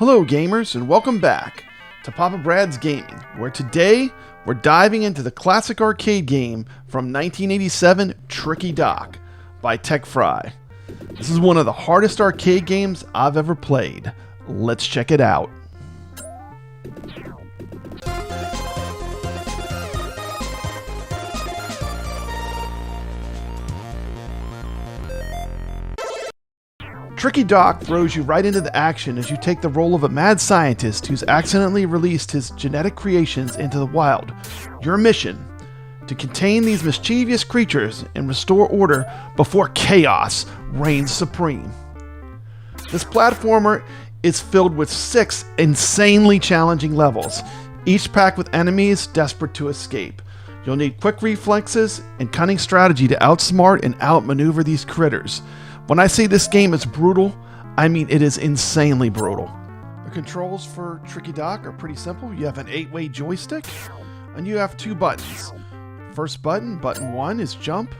Hello gamers, and welcome back to Papa Brad's Gaming, where today we're diving into the classic arcade game from 1987, Tricky Dock by Tech Fry. This is one of the hardest arcade games I've ever played. Let's check it out. Tricky Dock throws you right into the action as you take the role of a mad scientist who's accidentally released his genetic creations into the wild. Your mission: to contain these mischievous creatures and restore order before chaos reigns supreme. This platformer is filled with 6 insanely challenging levels, each packed with enemies desperate to escape. You'll need quick reflexes and cunning strategy to outsmart and outmaneuver these critters. When I say this game is brutal, I mean it is insanely brutal. The controls for Tricky Dock are pretty simple. You have an 8-way joystick, and you have 2 buttons. First button, button 1, is jump.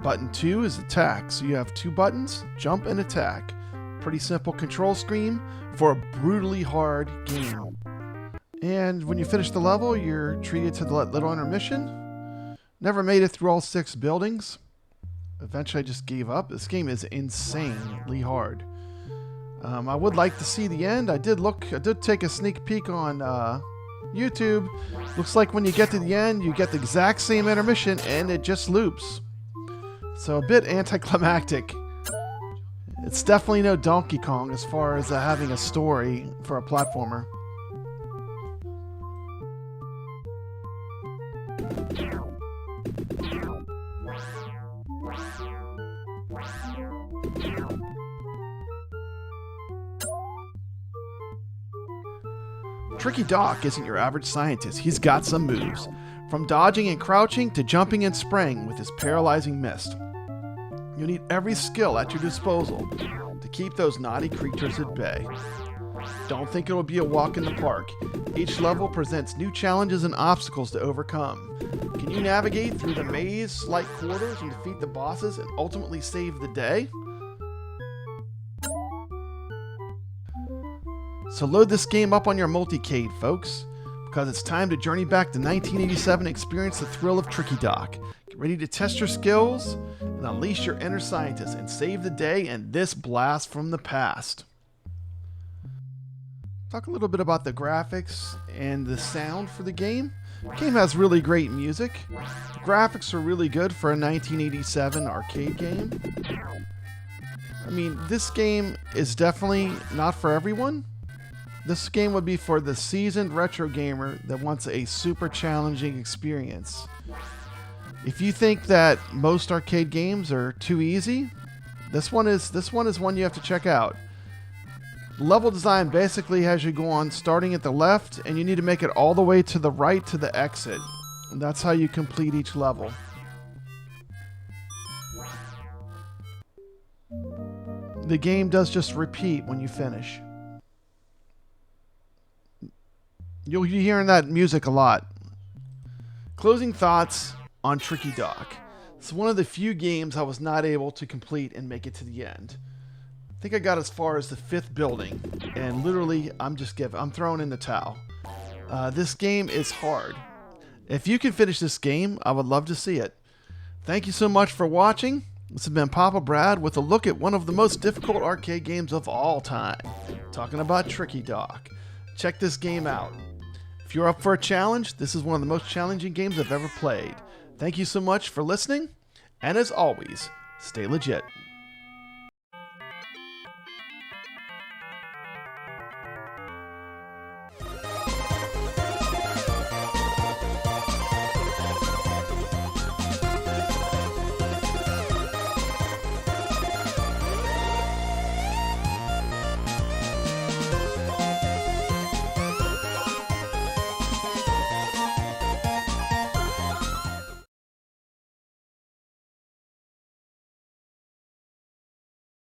Button 2 is attack. So you have 2 buttons, jump and attack. Pretty simple control scheme for a brutally hard game. And when you finish the level, you're treated to the little intermission. Never made it through all 6 buildings. Eventually I just gave up. This game is insanely hard. I would like to see the end. I did take a sneak peek on YouTube. Looks like when you get to the end, you get the exact same intermission and it just loops. So a bit anticlimactic. It's definitely no Donkey Kong as far as having a story for a platformer. Tricky Dock isn't your average scientist. He's got some moves, from dodging and crouching to jumping and spraying with his paralyzing mist. You need every skill at your disposal to keep those naughty creatures at bay. Don't think it'll be a walk in the park. Each level presents new challenges and obstacles to overcome. Can you navigate through the maze-like corridors and defeat the bosses and ultimately save the day? So load this game up on your multicade, folks, because it's time to journey back to 1987 and experience the thrill of Tricky Dock. Get ready to test your skills and unleash your inner scientist and save the day in this blast from the past. Talk a little bit about the graphics and the sound for the game. The game has really great music. The graphics are really good for a 1987 arcade game. I mean, this game is definitely not for everyone. This game would be for the seasoned retro gamer that wants a super challenging experience. If you think that most arcade games are too easy, this one is one you have to check out. Level design basically has you go on starting at the left, and you need to make it all the way to the right to the exit. And that's how you complete each level. The game does just repeat when you finish. You'll be hearing that music a lot. Closing thoughts on Tricky Dock. It's one of the few games I was not able to complete and make it to the end. I think I got as far as the 5th building, and literally I'm throwing in the towel. This game is hard. If you can finish this game, I would love to see it. Thank you so much for watching. This has been Papa Brad with a look at one of the most difficult arcade games of all time. Talking about Tricky Dock. Check this game out. If you're up for a challenge, this is one of the most challenging games I've ever played. Thank you so much for listening, and as always, stay legit.